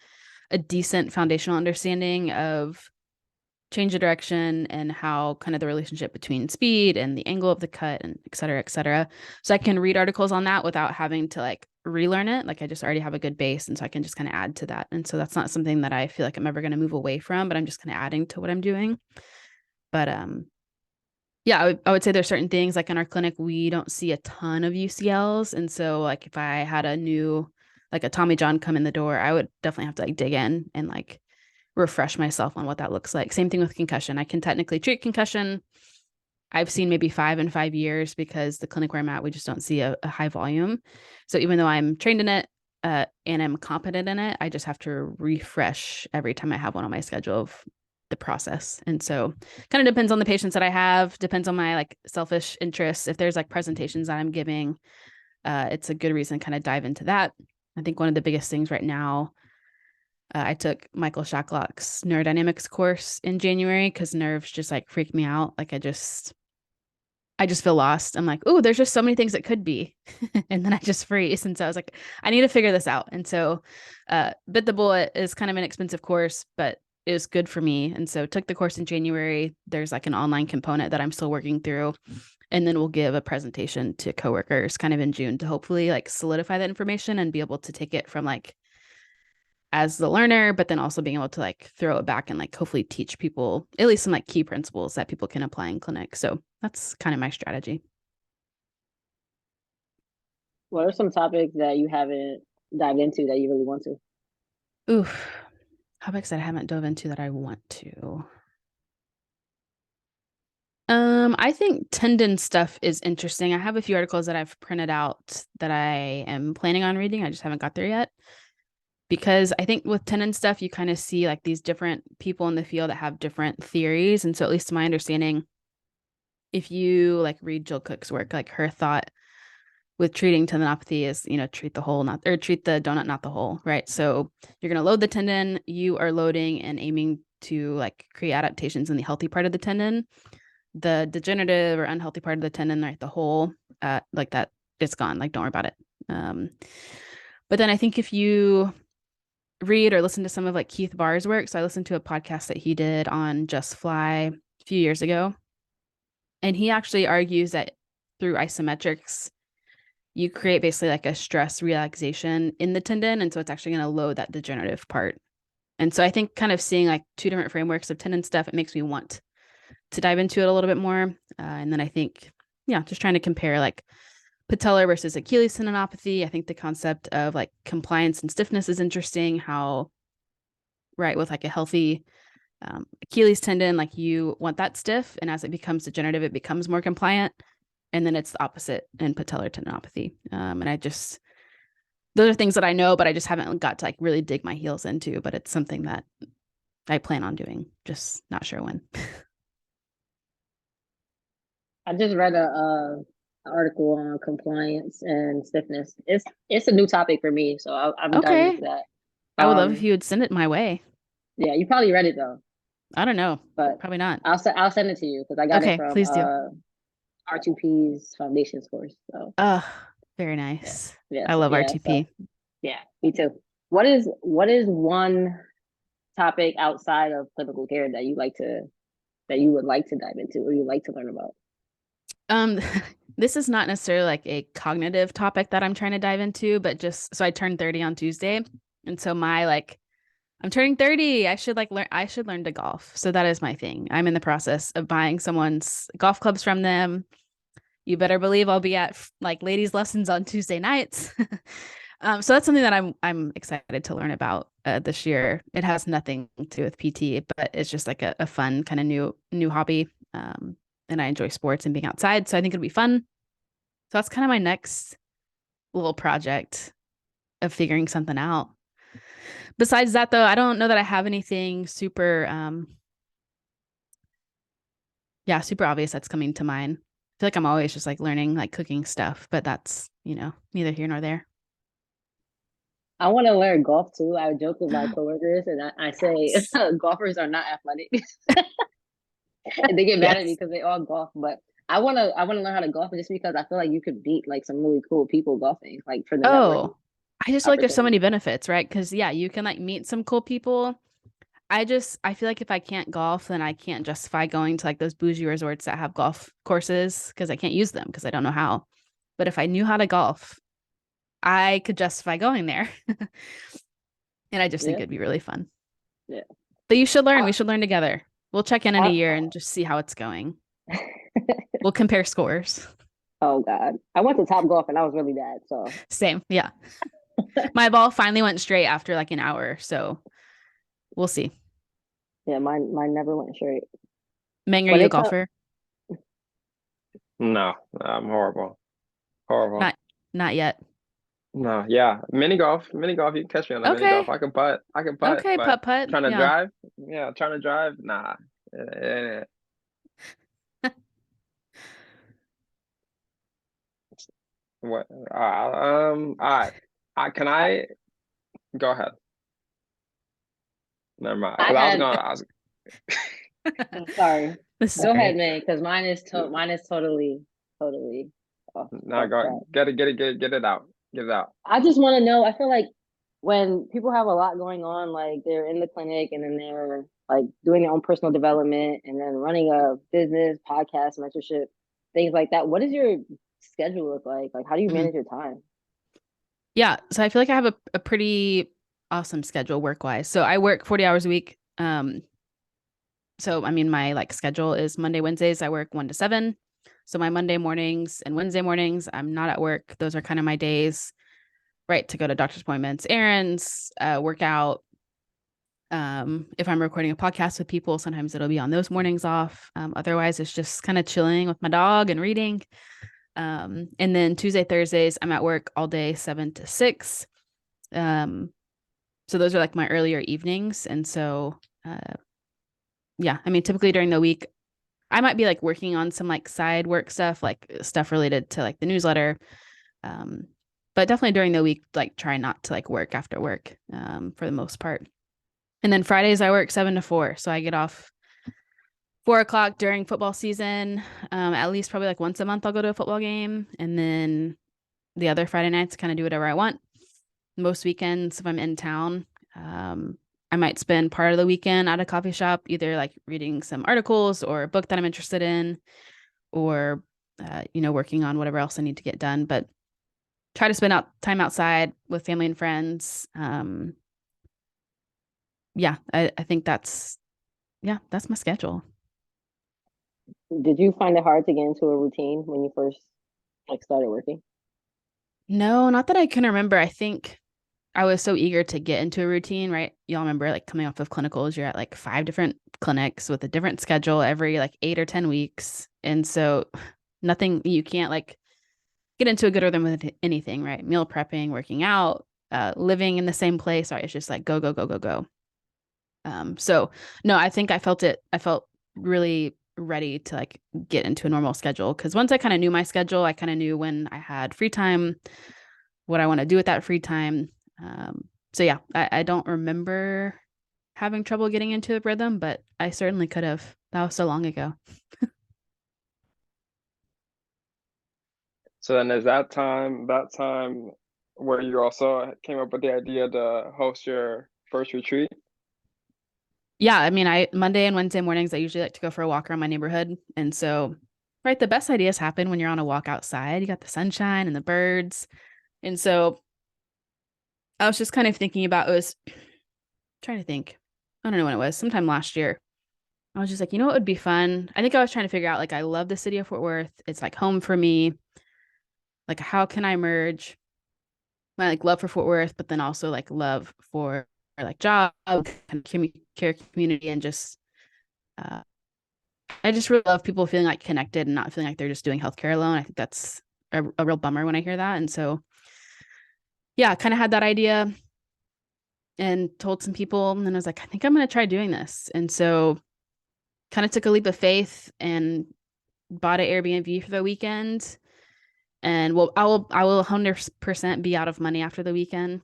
decent foundational understanding of change of direction and how kind of the relationship between speed and the angle of the cut and et cetera, et cetera. So I can read articles on that without having to like relearn it. Like I just already have a good base. And so I can just kind of add to that. And so that's not something that I feel like I'm ever going to move away from, but I'm just kind of adding to what I'm doing. But yeah, I would say there's certain things like in our clinic, we don't see a ton of UCLs. And so like if I had a new, like a Tommy John come in the door, I would definitely have to like dig in and like refresh myself on what that looks like. Same thing with concussion. I can technically treat concussion. I've seen maybe 5 in 5 years because the clinic where I'm at, we just don't see a high volume. So even though I'm trained in it and I'm competent in it, I just have to refresh every time I have one on my schedule of the process. And so kind of depends on the patients that I have, depends on my like selfish interests. If there's like presentations that I'm giving, it's a good reason to kind of dive into that. I think one of the biggest things right now, I took Michael Shacklock's neurodynamics course in January because nerves just like freak me out. Like I just feel lost. I'm like, oh, there's just so many things that could be. And then I just freeze. And so I was like, I need to figure this out. And so Bit the Bullet is kind of an expensive course, but it was good for me. And so took the course in January. There's like an online component that I'm still working through. And then we'll give a presentation to coworkers kind of in June to hopefully like solidify that information and be able to take it from like as the learner, but then also being able to like throw it back and like hopefully teach people at least some like key principles that people can apply in clinic. So that's kind of my strategy. What are some topics that you haven't dived into that you really want to? Oof. Topics that I haven't dove into that I want to. I think tendon stuff is interesting. I have a few articles that I've printed out that I am planning on reading. I just haven't got there yet. Because I think with tendon stuff, you kind of see like these different people in the field that have different theories. And so at least to my understanding, if you like read Jill Cook's work, like her thought with treating tendinopathy is, treat the hole, treat the donut, not the hole, right? So you're going to load the tendon, you are loading and aiming to like create adaptations in the healthy part of the tendon. The degenerative or unhealthy part of the tendon, right, the hole, like that, it's gone. Like, don't worry about it. But then I think if you read or listen to some of like Keith Barr's work, so I listened to a podcast that he did on Just Fly a few years ago, and he actually argues that through isometrics, you create basically like a stress relaxation in the tendon, and so it's actually going to load that degenerative part. And so I think kind of seeing like two different frameworks of tendon stuff, it makes me want to dive into it a little bit more. And then I think, just trying to compare like patellar versus Achilles tendinopathy. I think the concept of like compliance and stiffness is interesting. How, right, with like a healthy Achilles tendon, like you want that stiff, and as it becomes degenerative, it becomes more compliant. And then it's the opposite in patellar tendinopathy. And those are things that I know, but I just haven't got to like really dig my heels into. But it's something that I plan on doing, just not sure when. I just read a article on compliance and stiffness. It's a new topic for me, so I'm diving into that. I would love if you would send it my way. Yeah, you probably read it though. I don't know, but probably not. I'll send it to you because I got it from please do. R2P's foundations course. So very nice. Yeah. I love R2P. So, yeah, me too. What is one topic outside of clinical care that you would like to dive into or you like to learn about? This is not necessarily like a cognitive topic that I'm trying to dive into, but just so I turned 30 on Tuesday. And so I'm turning 30. I should learn to golf. So that is my thing. I'm in the process of buying someone's golf clubs from them. You better believe I'll be at like ladies lessons on Tuesday nights. So that's something that I'm excited to learn about this year. It has nothing to do with PT, but it's just like a fun kind of new hobby. And I enjoy sports and being outside. So I think it'll be fun. So that's kind of my next little project of figuring something out. Besides that, though, I don't know that I have anything super, super obvious that's coming to mind. I feel like I'm always just like learning like cooking stuff, but that's, neither here nor there. I want to learn golf too. I joke with my coworkers and I say golfers are not athletic. They get mad at me Yes. because they all golf, but I wanna learn how to golf just because I feel like you could meet like some really cool people golfing, like for the networking Oh, I just feel like there's so opportunity. many benefits, right? Because yeah, you can like meet some cool people. I feel like if I can't golf, then I can't justify going to like those bougie resorts that have golf courses because I can't use them because I don't know how. But if I knew how to golf, I could justify going there. And I just think Yeah, it'd be really fun. yeah. But you should learn. I, We should learn together. We'll check in a I, year and just see how it's going. We'll compare scores. oh God, I went to Top Golf and I was really bad. So Same. Yeah. My ball finally went straight after like an hour. So we'll see. yeah, mine never went straight. Meng, are When you a it comes, golfer? No, I'm horrible. Horrible. Not yet. No, yeah. Mini golf, you can catch me on a mini Okay. golf. I can putt, Okay. but Putt putt. trying to Yeah. drive, nah. Eh, what? All right. Can I go ahead? Never mind. I Because had. I was I'm sorry. This is Go ahead, great. man, because mine is totally no, off go track. get it out. Get it out. I just want to know. I feel like when people have a lot going on, like they're in the clinic and then they're like doing their own personal development and then running a business, podcast, mentorship, things like that. What does your schedule look like? Like, how do you Mhm. manage your time? Yeah. So I feel like I have a pretty awesome schedule work wise. So I work 40 hours a week. So I mean, my like schedule is Monday, Wednesdays, I work 1 to 7. So my Monday mornings and Wednesday mornings, I'm not at work. Those are kind of my days, right? To go to doctor's appointments, errands, work out. If I'm recording a podcast with people, sometimes it'll be on those mornings off. Otherwise, it's just kind of chilling with my dog and reading. And then Tuesday, Thursdays, I'm at work all day, 7 to 6. So those are like my earlier evenings. And so, yeah, I mean, typically during the week, I might be like working on some like side work stuff, like stuff related to like the newsletter. Um, but definitely during the week, like try not to like work after work, for the most part. And then Fridays I work 7 to 4. So I get off 4 o'clock during football season. At least probably like once a month I'll go to a football game. And then the other Friday nights kind of do whatever I want. Most weekends, if I'm in town, I might spend part of the weekend at a coffee shop, either like reading some articles or a book that I'm interested in, or working on whatever else I need to get done. But try to spend time outside with family and friends. Yeah, I think that's my schedule. Did you find it hard to get into a routine when you first like started working? No, not that I can remember. I think I was so eager to get into a routine, right? Y'all remember like coming off of clinicals, you're at like 5 different clinics with a different schedule every like 8 or 10 weeks. And so you can't like get into a good rhythm with anything, right? Meal prepping, working out, living in the same place. Right? It's just like go, go, go, go, go. So no, I think I felt really ready to like get into a normal schedule. Cause once I kind of knew my schedule, I kind of knew when I had free time, what I want to do with that free time. So yeah, I don't remember having trouble getting into the rhythm, but I certainly could have. That was so long ago. So then is that time where you also came up with the idea to host your first retreat? Yeah, I mean, Monday and Wednesday mornings, I usually like to go for a walk around my neighborhood. And so, right, the best ideas happen when you're on a walk outside. You got the sunshine and the birds. And so I was just kind of thinking about trying to think. I don't know when it was, sometime last year. I was just like, what would be fun? I think I was trying to figure out like I love the city of Fort Worth. It's like home for me. Like, how can I merge my like love for Fort Worth, but then also like love for like job and care community, and just I just really love people feeling like connected and not feeling like they're just doing healthcare alone. I think that's a real bummer when I hear that. And so, yeah, kind of had that idea and told some people, and then I was like, I think I'm going to try doing this. And so, kind of took a leap of faith and bought an Airbnb for the weekend. And I will 100% be out of money after the weekend,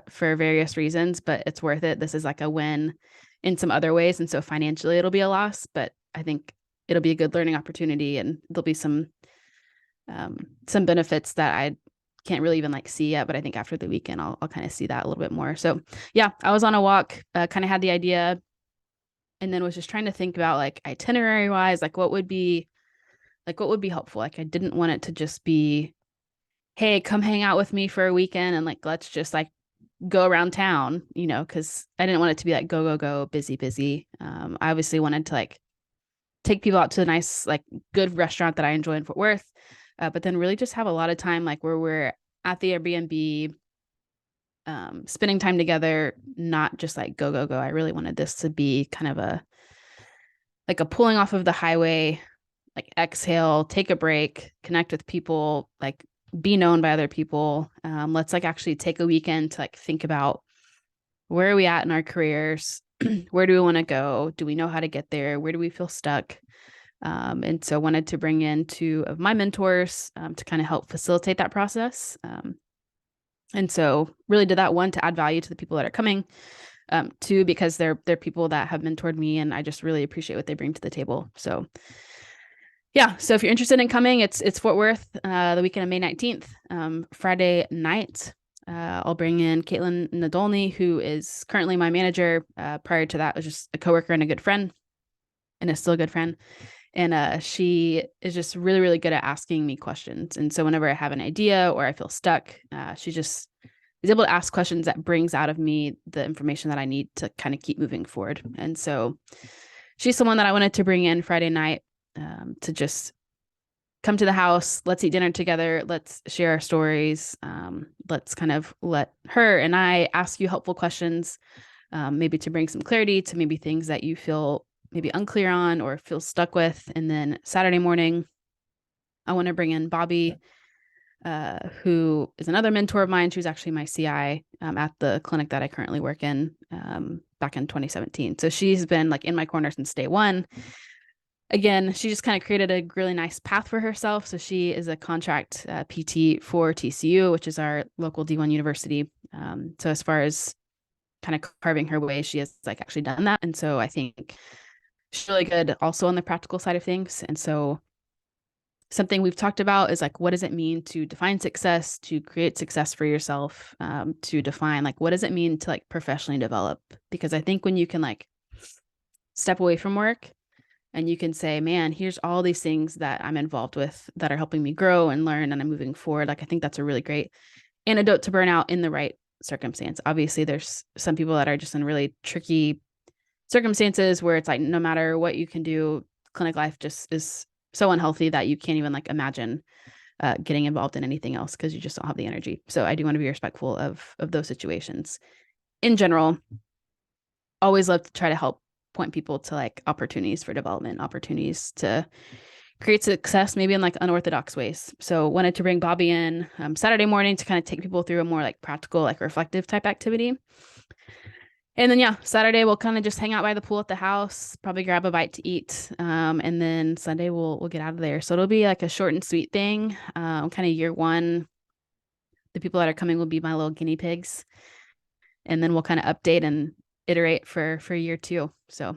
for various reasons, but it's worth it. This is like a win in some other ways. And so financially it'll be a loss, but I think it'll be a good learning opportunity, and there'll be some benefits that I can't really even like see yet, but I think after the weekend I'll kind of see that a little bit more. So yeah, I was on a walk, kind of had the idea, and then was just trying to think about like itinerary wise, like what would be helpful. Like I didn't want it to just be, hey, come hang out with me for a weekend and like let's just like go around town, because I didn't want it to be like go, busy. I obviously wanted to like take people out to a nice, like good restaurant that I enjoy in Fort Worth, but then really just have a lot of time like where we're at the Airbnb, spending time together, not just like go. I really wanted this to be kind of a pulling off of the highway, like exhale, take a break, connect with people, like be known by other people. Let's like actually take a weekend to like think about where are we at in our careers? Where do we want to go? Do we know how to get there? Where do we feel stuck? And so wanted to bring in two of my mentors to kind of help facilitate that process. And so really did that, one, to add value to the people that are coming, two, because they're people that have mentored me and I just really appreciate what they bring to the table. So yeah, so if you're interested in coming, it's Fort Worth, the weekend of May 19th, Friday night. I'll bring in Caitlin Nadolny, who is currently my manager. Prior to that, was just a coworker and a good friend, and is still a good friend. And she is just really, really good at asking me questions. And so whenever I have an idea or I feel stuck, she just is able to ask questions that brings out of me the information that I need to kind of keep moving forward. And so she's someone that I wanted to bring in Friday night, to just come to the house. Let's eat dinner together. Let's share our stories. Let's kind of let her and I ask you helpful questions, maybe to bring some clarity to maybe things that you feel maybe unclear on or feel stuck with. And then Saturday morning, I want to bring in Bobby, who is another mentor of mine. She was actually my CI at the clinic that I currently work in, back in 2017. So she's been like in my corner since day one. Again, she just kind of created a really nice path for herself. So she is a contract PT for TCU, which is our local D1 university. So as far as kind of carving her way, she has like actually done that. And so I think she's really good also on the practical side of things. And so something we've talked about is like, what does it mean to define success, to create success for yourself, to define like, what does it mean to like professionally develop? Because I think when you can like step away from work and you can say, man, here's all these things that I'm involved with that are helping me grow and learn and I'm moving forward. Like, I think that's a really great antidote to burnout in the right circumstance. Obviously, there's some people that are just in really tricky circumstances where it's like, no matter what you can do, clinic life just is so unhealthy that you can't even like imagine getting involved in anything else because you just don't have the energy. So I do want to be respectful of those situations. In general, always love to try to help point people to like opportunities for development, opportunities to create success, maybe in like unorthodox ways. So wanted to bring Bobby in Saturday morning to kind of take people through a more like practical, like reflective type activity. And then, yeah, Saturday we'll kind of just hang out by the pool at the house, probably grab a bite to eat. And then Sunday we'll get out of there. So it'll be like a short and sweet thing. Kind of year one, the people that are coming will be my little guinea pigs. And then we'll kind of update and iterate for year two. So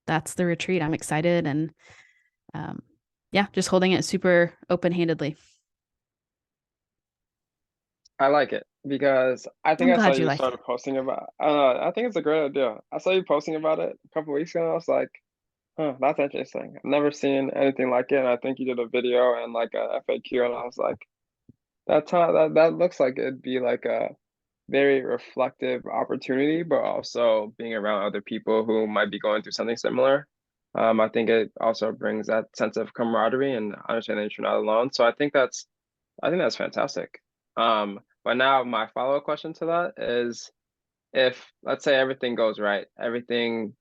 that's the retreat. I'm excited. And yeah, just holding it super open-handedly. I like it because I think I'm I saw glad you you like started it. posting about. I don't know. I think it's a great idea. I saw you posting about it a couple weeks ago. And I was like, "Huh, that's interesting. I've never seen anything like it." And I think you did a video and like a FAQ, and I was like, that looks like it'd be like a very reflective opportunity, but also being around other people who might be going through something similar. I think it also brings that sense of camaraderie and understanding that you're not alone. So I think that's fantastic. But now my follow-up question to that is, if let's say everything goes right, everything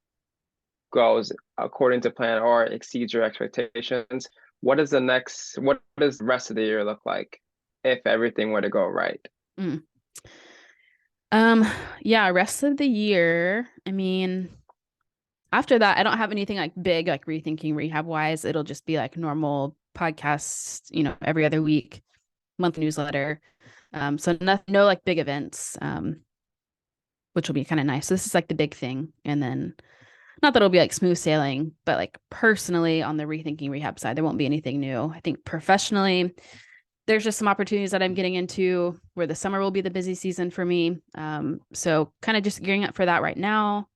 goes according to plan or exceeds your expectations, what does the rest of the year look like if everything were to go right? Mm. Yeah, rest of the year, I mean, after that, I don't have anything like big, like rethinking rehab wise. It'll just be like normal podcasts, every other week, monthly newsletter. So no like big events, which will be kind of nice. So this is like the big thing. And then not that it'll be like smooth sailing, but like personally on the Rethinking Rehab side, there won't be anything new. I think professionally, there's just some opportunities that I'm getting into where the summer will be the busy season for me. So kind of just gearing up for that right now.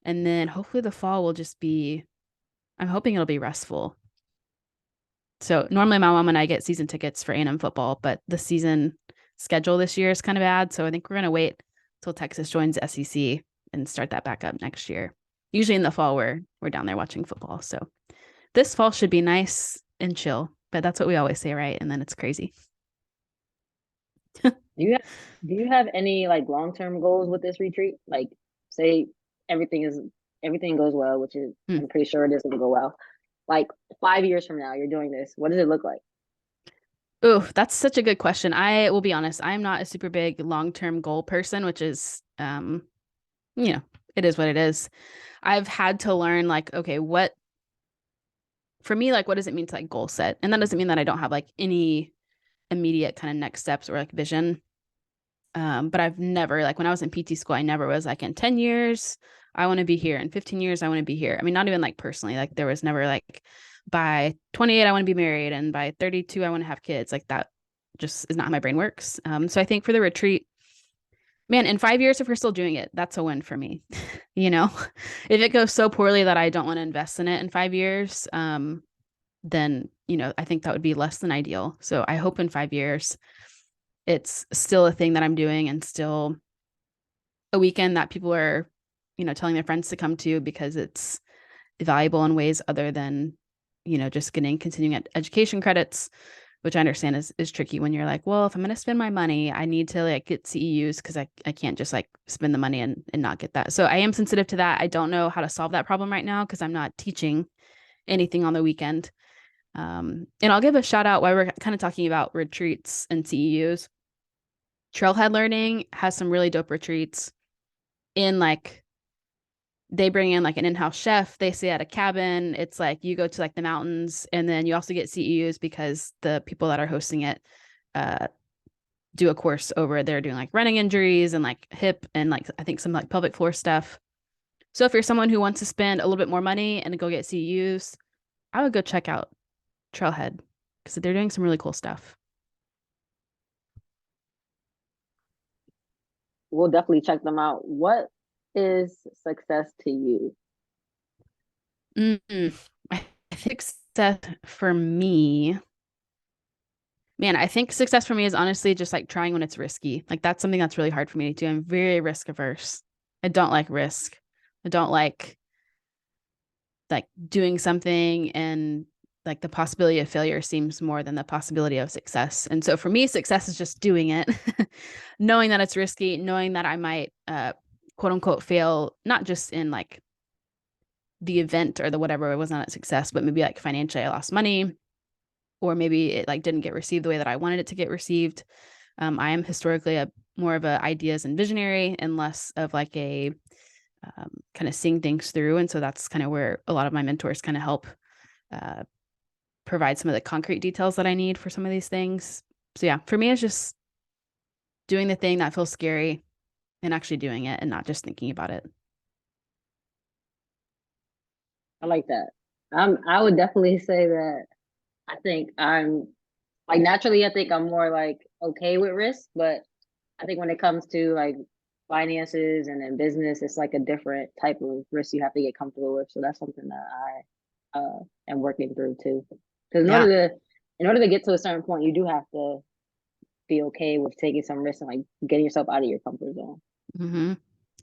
And then hopefully the fall will just be, I'm hoping it'll be restful. So normally my mom and I get season tickets for A&M football, but the season schedule this year is kind of bad. So I think we're going to wait till Texas joins the SEC and start that back up next year. Usually in the fall, we're down there watching football. So this fall should be nice and chill, but that's what we always say, right? And then it's crazy. Do you have any like long-term goals with this retreat? Like, say everything goes well, which is I'm pretty sure it is going to go well. Like 5 years from now, you're doing this. What does it look like? Oh, that's such a good question. I will be honest, I'm not a super big long-term goal person, which is, it is what it is. I've had to learn like, okay, what does it mean to like goal set? And that doesn't mean that I don't have like any immediate kind of next steps or like vision. But I've never, like when I was in PT school, I never was like in 10 years, I want to be here. In 15 years, I want to be here. I mean, not even like personally, like there was never like by 28, I want to be married. And by 32, I want to have kids. Like that just is not how my brain works. So I think for the retreat, man, in 5 years, if we're still doing it, that's a win for me. If it goes so poorly that I don't want to invest in it in 5 years, then, I think that would be less than ideal. So I hope in 5 years, it's still a thing that I'm doing and still a weekend that people are, telling their friends to come to because it's valuable in ways other than, just getting continuing education credits, which I understand is tricky when you're like, well, if I'm going to spend my money, I need to like get CEUs because I can't just like spend the money and not get that. So I am sensitive to that. I don't know how to solve that problem right now because I'm not teaching anything on the weekend. And I'll give a shout out while we're kind of talking about retreats and CEUs. Trailhead Learning has some really dope retreats in like, they bring in like an in-house chef, they stay at a cabin. It's like you go to like the mountains and then you also get CEUs because the people that are hosting it do a course over there doing like running injuries and like hip and like I think some like pelvic floor stuff. So if you're someone who wants to spend a little bit more money and go get CEUs, I would go check out Trailhead because they're doing some really cool stuff. We'll definitely check them out. What is success to you? I think success for me, man, I think success for me is honestly just like trying when it's risky. Like that's something that's really hard for me to do. I'm very risk averse. I don't like risk. I don't like doing something and like the possibility of failure seems more than the possibility of success. And so for me, success is just doing it, knowing that it's risky, knowing that I might quote unquote fail, not just in like the event or the whatever, it was not a success, but maybe like financially I lost money or maybe it like didn't get received the way that I wanted it to get received. I am historically more of a ideas and visionary and less of like a kind of seeing things through. And so that's kind of where a lot of my mentors kind of help provide some of the concrete details that I need for some of these things. So yeah, for me, it's just doing the thing that feels scary and actually doing it and not just thinking about it. I like that. I would definitely say that I think I'm like naturally, I think I'm more like okay with risk, but I think when it comes to like finances and then business, it's like a different type of risk you have to get comfortable with. So that's something that I am working through too. Because in order to get to a certain point, you do have to be okay with taking some risks and like getting yourself out of your comfort zone. Mm-hmm.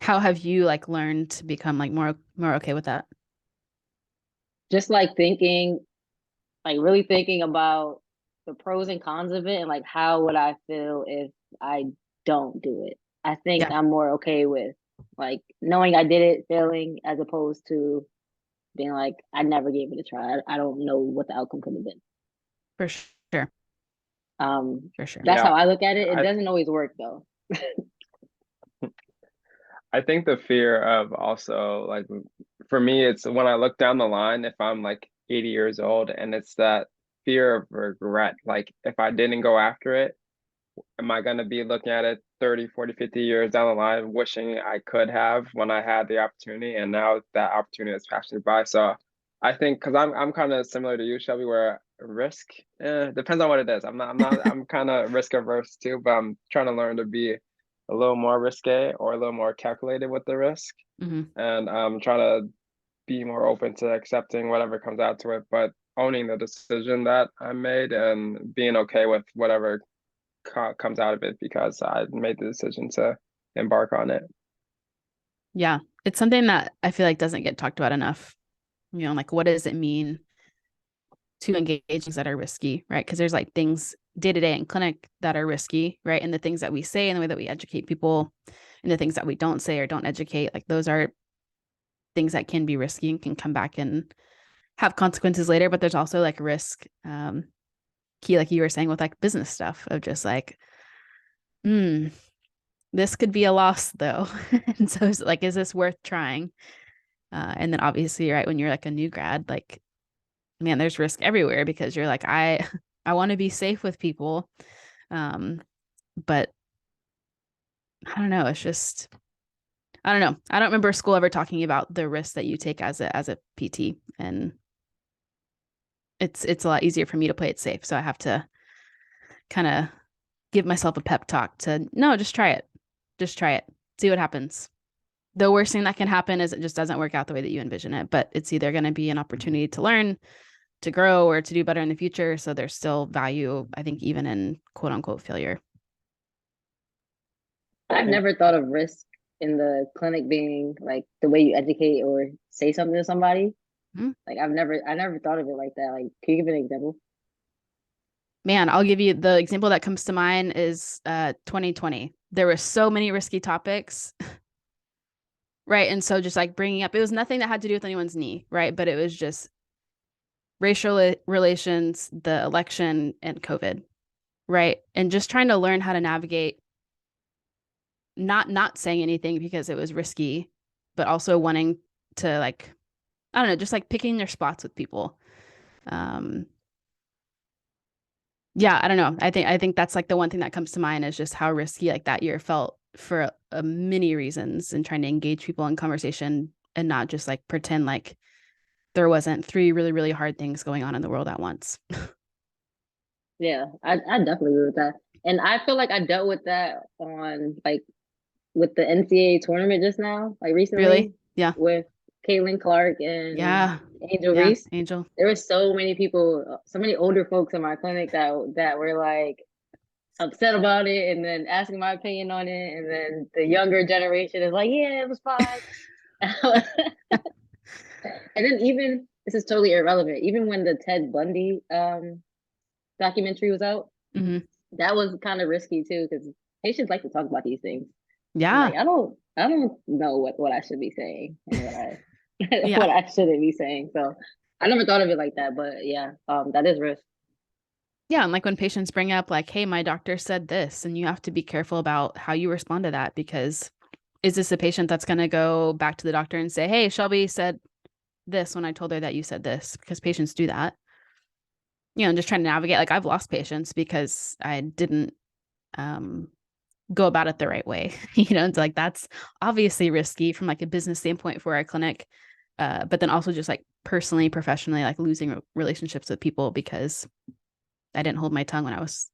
How have you like learned to become like more okay with that? Just like thinking, like really thinking about the pros and cons of it and like how would I feel if I don't do it. I think Yeah, I'm more okay with like knowing I did it, failing, as opposed to being like I never gave it a try. I don't know what the outcome could have been. for sure. For sure. That's Yeah, how I look at it. It I doesn't always work though. I think the fear of also like for me, it's when I look down the line, if I'm like 80 years old and it's that fear of regret. Like if I didn't go after it, am I going to be looking at it 30, 40, 50 years down the line, wishing I could have when I had the opportunity, and now that opportunity has passed me by. So I think, because I'm kind of similar to you, Shelby, where risk depends on what it is. I'm kind of risk averse too, but I'm trying to learn to be a little more risque or a little more calculated with the risk, and I'm trying to be more open to accepting whatever comes out to it, but owning the decision that I made and being okay with whatever comes out of it, because I made the decision to embark on it. Yeah, it's something that I feel like doesn't get talked about enough. You know, like, what does it mean to engage things that are risky, right? Because there's like things day to day in clinic that are risky, right? And the things that we say and the way that we educate people and the things that we don't say or don't educate, like those are things that can be risky and can come back and have consequences later. But there's also like risk, key, like you were saying with like business stuff, of just like, this could be a loss though. And so it's like, is this worth trying? And then obviously, right, when you're like a new grad, like, man, there's risk everywhere, because you're like, I want to be safe with people. But I don't know. It's just, I don't know. I don't remember school ever talking about the risk that you take as a PT, and it's a lot easier for me to play it safe. So I have to kind of give myself a pep talk to, no, just try it. Just try it. See what happens. The worst thing that can happen is it just doesn't work out the way that you envision it, but it's either going to be an opportunity to learn, to grow, or to do better in the future. So there's still value, I think, even in quote unquote failure. I've never thought of risk in the clinic being like the way you educate or say something to somebody. Like I never thought of it like that. Like, can you give an example? Man, I'll give you the example that comes to mind is 2020. There were so many risky topics. Right. And so just like bringing up, it was nothing that had to do with anyone's knee. Right. But it was just racial relations, the election, and COVID. Right. And just trying to learn how to navigate, not saying anything because it was risky, but also wanting to, like, I don't know, just like picking their spots with people. Yeah, I don't know. I think that's like the one thing that comes to mind, is just how risky like that year felt for many reasons, and trying to engage people in conversation and not just like pretend like there wasn't three really, really hard things going on in the world at once. Yeah, I definitely agree with that. And I feel like I dealt with that on like with the NCAA tournament just now, like recently. Really? Yeah. With Caitlin Clark and Angel Reese. Angel. There were so many people, so many older folks in my clinic that were like upset about it, and then asking my opinion on it, and then the younger generation is like, yeah, it was fine. And then even, this is totally irrelevant, even when the Ted Bundy documentary was out, that was kind of risky too, because patients like to talk about these things. Yeah. Like, I don't know what I should be saying and what I what I shouldn't be saying. So I never thought of it like that, but yeah, that is risk. Yeah, and like when patients bring up like, hey, my doctor said this, and you have to be careful about how you respond to that, because is this a patient that's going to go back to the doctor and say, hey, Shelby said this when I told her that you said this? Because patients do that. You know, and just trying to navigate, like, I've lost patients because I didn't go about it the right way. You know, it's like, that's obviously risky from like a business standpoint for our clinic. But then also just like personally, professionally, like losing relationships with people because I didn't hold my tongue when I was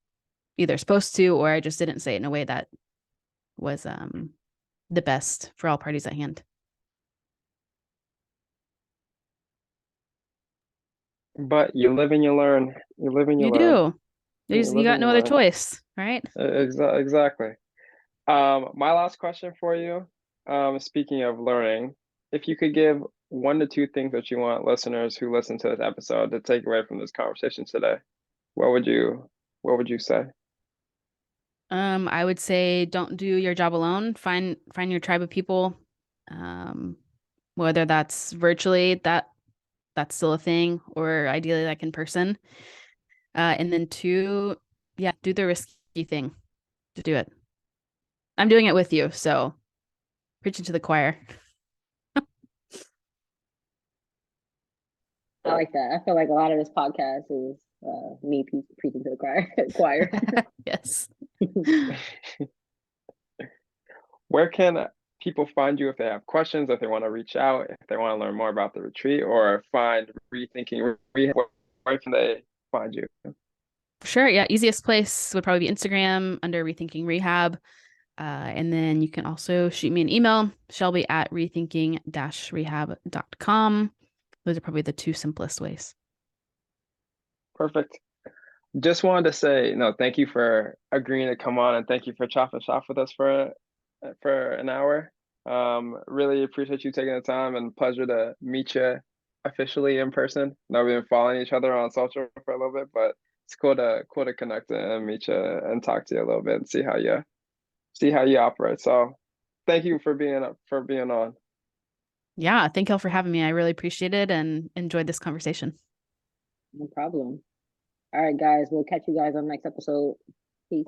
either supposed to, or I just didn't say it in a way that was the best for all parties at hand. But you live and you learn. You live and you learn. You got no other choice, right? Exactly. My last question for you, speaking of learning, if you could give 1 to 2 things that you want listeners who listen to this episode to take away from this conversation today, what would you say? I would say don't do your job alone. Find your tribe of people. Whether that's virtually, that's still a thing, or ideally like in person. And then 2, do the risky thing. Just do it. I'm doing it with you, so preaching to the choir. I like that. I feel like a lot of this podcast is me preaching to the choir. Yes. Where can people find you if they have questions, if they want to reach out, if they want to learn more about the retreat or find Rethinking Rehab? Where can they find you? Sure. Yeah. Easiest place would probably be Instagram under Rethinking Rehab. And then you can also shoot me an email, Shelbie at rethinking-rehab.com. Those are probably the two simplest ways. Perfect. Just wanted to say, no, thank you for agreeing to come on and thank you for chopping shop with us for an hour. Really appreciate you taking the time and pleasure to meet you officially in person. Now we've been following each other on social for a little bit, but it's cool to connect and meet you and talk to you a little bit and see how you operate. So thank you for being on. Yeah, thank y'all for having me. I really appreciate it and enjoyed this conversation. No problem. All right, guys. We'll catch you guys on the next episode. Peace.